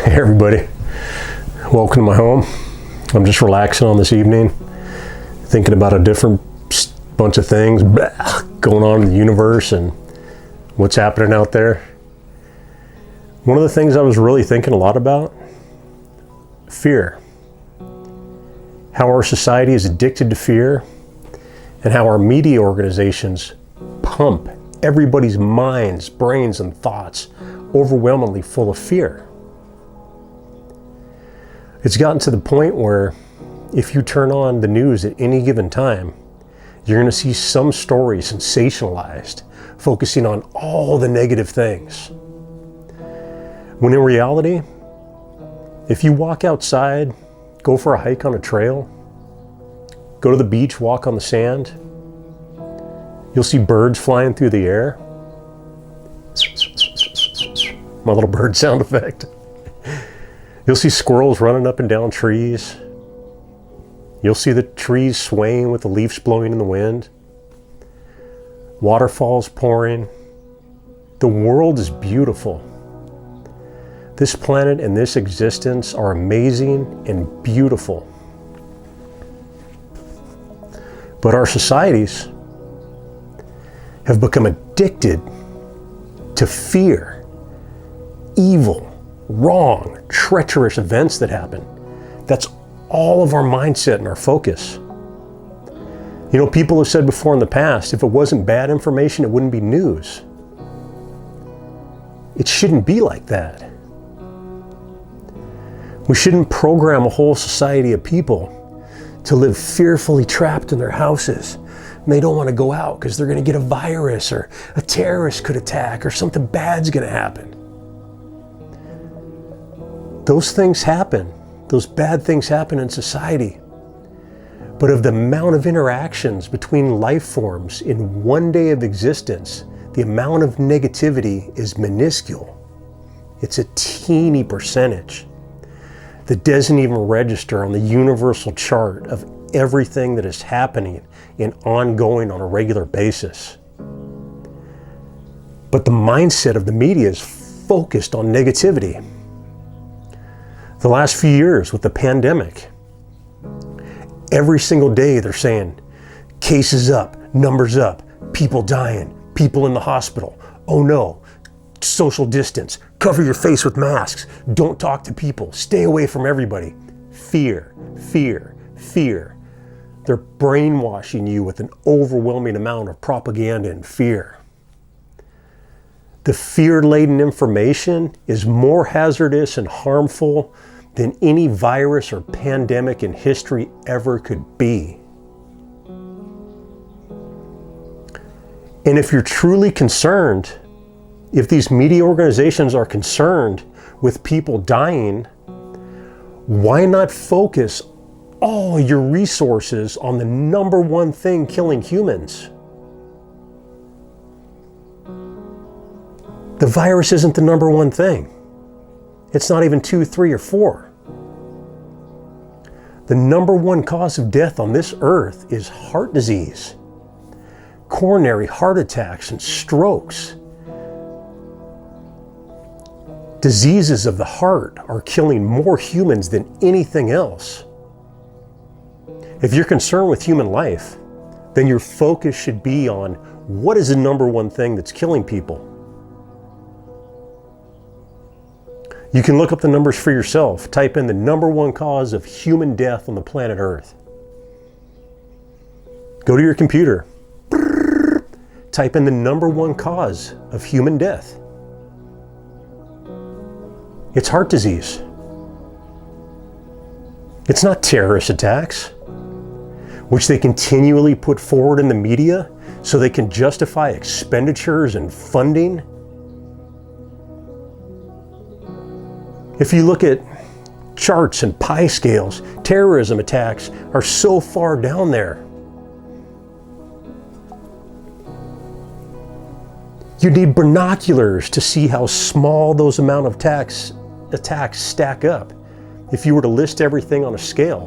Hey everybody, welcome to my home. I'm just relaxing on this evening, thinking about a different bunch of things going on in the universe and what's happening out there. One of the things I was really thinking a lot about, fear. How our society is addicted to fear and how our media organizations pump everybody's minds, brains, and thoughts overwhelmingly full of fear. It's gotten to the point where if you turn on the news at any given time, you're going to see some story sensationalized, focusing on all the negative things. When in reality, if you walk outside, go for a hike on a trail, go to the beach, walk on the sand, you'll see birds flying through the air. My little bird sound effect. You'll see squirrels running up and down trees. You'll see the trees swaying with the leaves blowing in the wind. Waterfalls pouring. The world is beautiful. This planet and this existence are amazing and beautiful. But our societies have become addicted to fear, evil, wrong, treacherous events that happen. That's all of our mindset and our focus. You know, people have said before in the past, if it wasn't bad information, it wouldn't be news. It shouldn't be like that. We shouldn't program a whole society of people to live fearfully trapped in their houses. And they don't want to go out because they're going to get a virus or a terrorist could attack or something bad's going to happen. Those things happen. Those bad things happen in society. But of the amount of interactions between life forms in one day of existence, the amount of negativity is minuscule. It's a teeny percentage that doesn't even register on the universal chart of everything that is happening and ongoing on a regular basis. But the mindset of the media is focused on negativity. The last few years with the pandemic, every single day they're saying cases up, numbers up, people dying, people in the hospital. Oh no, social distance, cover your face with masks, don't talk to people, stay away from everybody. Fear, fear, fear. They're brainwashing you with an overwhelming amount of propaganda and fear. The fear-laden information is more hazardous and harmful than any virus or pandemic in history ever could be. And if you're truly concerned, if these media organizations are concerned with people dying, why not focus all your resources on the number one thing killing humans? The virus isn't the number one thing. It's not even 2, 3, or 4. The number one cause of death on this earth is heart disease, coronary heart attacks and strokes. Diseases of the heart are killing more humans than anything else. If you're concerned with human life, then your focus should be on what is the number one thing that's killing people. You can look up the numbers for yourself. Type in the number one cause of human death on the planet Earth. Go to your computer. Type in the number one cause of human death. It's heart disease. It's not terrorist attacks, which they continually put forward in the media so they can justify expenditures and funding. If you look at charts and pie scales, terrorism attacks are so far down there. You need binoculars to see how small those amount of attacks stack up if you were to list everything on a scale.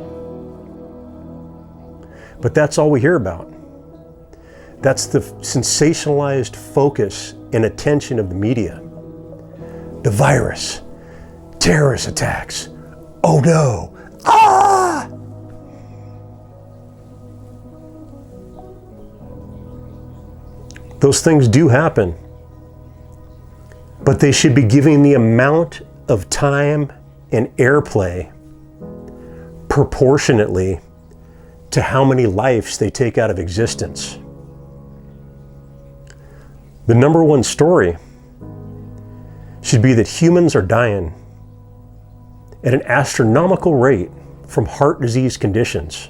But that's all we hear about. That's the sensationalized focus and attention of the media. The virus, terrorist attacks. Oh no. Ah! Those things do happen, but they should be given the amount of time and airplay proportionately to how many lives they take out of existence. The number one story should be that humans are dying at an astronomical rate from heart disease conditions.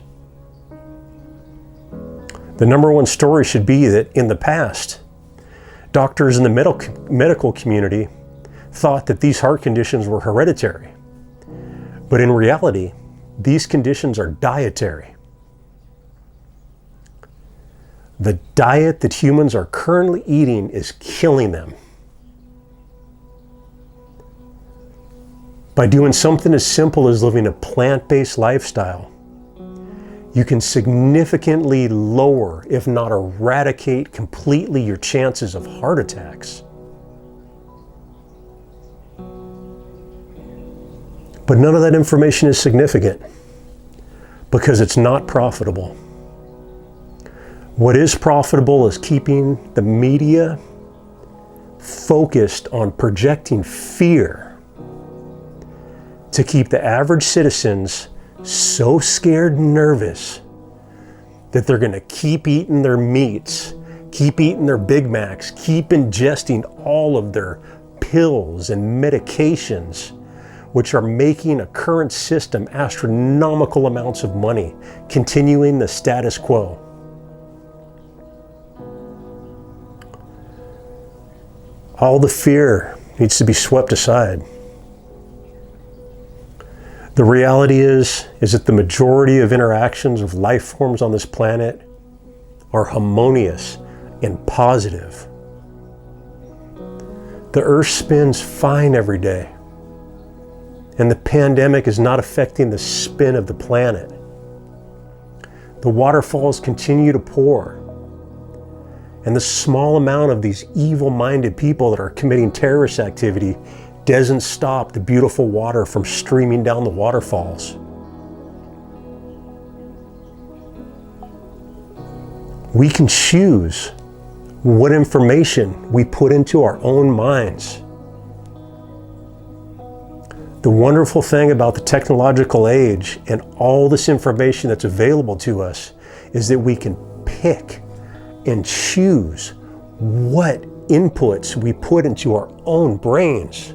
The number one story should be that in the past, doctors in the medical community thought that these heart conditions were hereditary. But in reality, these conditions are dietary. The diet that humans are currently eating is killing them. By doing something as simple as living a plant-based lifestyle, you can significantly lower, if not eradicate completely, your chances of heart attacks. But none of that information is significant because it's not profitable. What is profitable is keeping the media focused on projecting fear to keep the average citizens so scared and nervous that they're going to keep eating their meats, keep eating their Big Macs, keep ingesting all of their pills and medications, which are making a current system astronomical amounts of money, continuing the status quo. All the fear needs to be swept aside. The reality is that the majority of interactions of life forms on this planet are harmonious and positive. The Earth spins fine every day, and the pandemic is not affecting the spin of the planet. The waterfalls continue to pour, and the small amount of these evil-minded people that are committing terrorist activity doesn't stop the beautiful water from streaming down the waterfalls. We can choose what information we put into our own minds. The wonderful thing about the technological age and all this information that's available to us is that we can pick and choose what inputs we put into our own brains.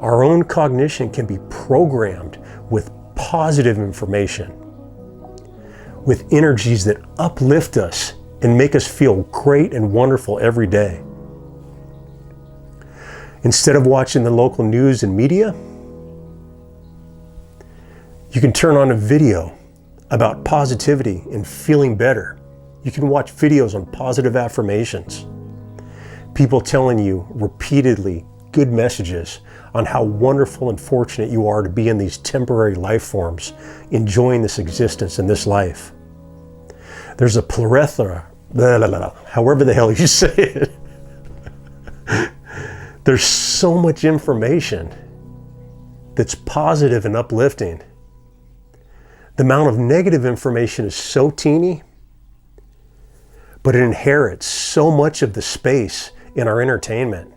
Our own cognition can be programmed with positive information, with energies that uplift us and make us feel great and wonderful every day. Instead of watching the local news and media, you can turn on a video about positivity and feeling better. You can watch videos on positive affirmations, people telling you repeatedly good messages on how wonderful and fortunate you are to be in these temporary life forms, enjoying this existence in this life. There's a plethora, however the hell you say it. There's so much information that's positive and uplifting. The amount of negative information is so teeny, but it inherits so much of the space in our entertainment.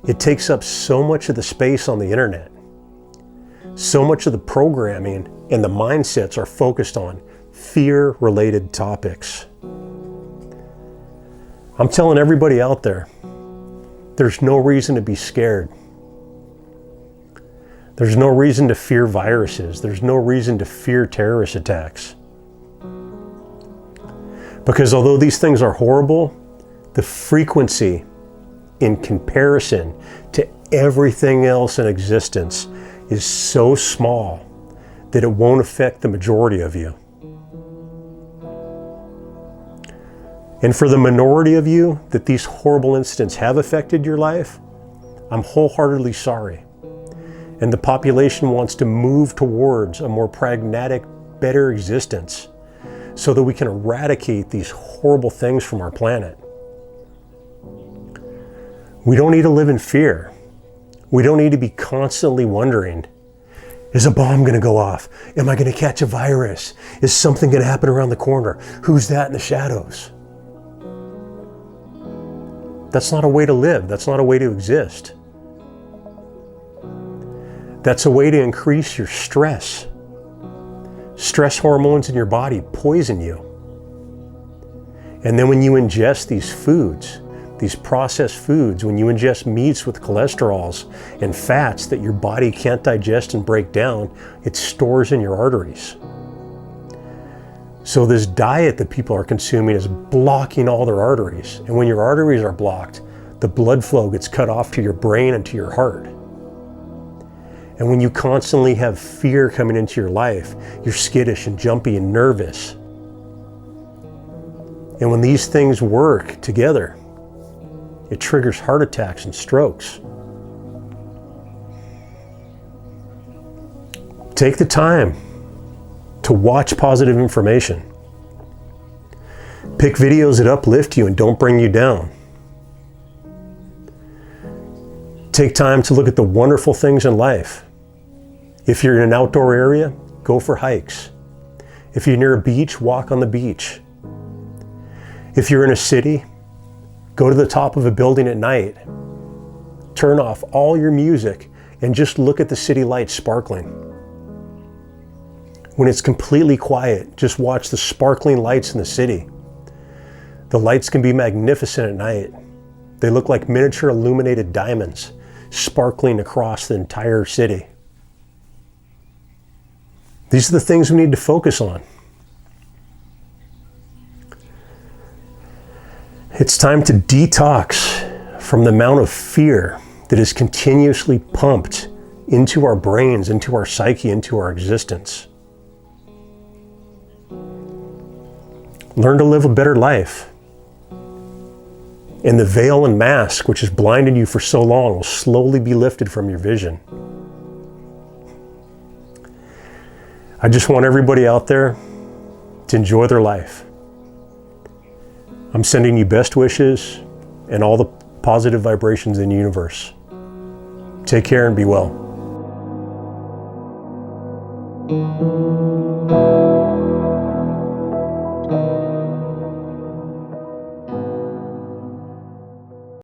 It takes up so much of the space on the internet. So much of the programming and the mindsets are focused on fear-related topics. I'm telling everybody out there, there's no reason to be scared. There's no reason to fear viruses. There's no reason to fear terrorist attacks. Because although these things are horrible, the frequency in comparison to everything else in existence is so small that it won't affect the majority of you. And for the minority of you that these horrible incidents have affected your life, I'm wholeheartedly sorry. And the population wants to move towards a more pragmatic, better existence so that we can eradicate these horrible things from our planet. We don't need to live in fear. We don't need to be constantly wondering, is a bomb going to go off? Am I going to catch a virus? Is something going to happen around the corner? Who's that in the shadows? That's not a way to live. That's not a way to exist. That's a way to increase your stress. Stress hormones in your body poison you. And then when you ingest these foods, these processed foods, when you ingest meats with cholesterols and fats that your body can't digest and break down, it stores in your arteries. So this diet that people are consuming is blocking all their arteries. And when your arteries are blocked, the blood flow gets cut off to your brain and to your heart. And when you constantly have fear coming into your life, you're skittish and jumpy and nervous. And when these things work together, it triggers heart attacks and strokes. Take the time to watch positive information. Pick videos that uplift you and don't bring you down. Take time to look at the wonderful things in life. If you're in an outdoor area, go for hikes. If you're near a beach, walk on the beach. If you're in a city, go to the top of a building at night. Turn off all your music and just look at the city lights sparkling. When it's completely quiet, just watch the sparkling lights in the city. The lights can be magnificent at night. They look like miniature illuminated diamonds sparkling across the entire city. These are the things we need to focus on. It's time to detox from the amount of fear that is continuously pumped into our brains, into our psyche, into our existence. Learn to live a better life. And the veil and mask, which has blinded you for so long, will slowly be lifted from your vision. I just want everybody out there to enjoy their life. I'm sending you best wishes and all the positive vibrations in the universe. Take care and be well.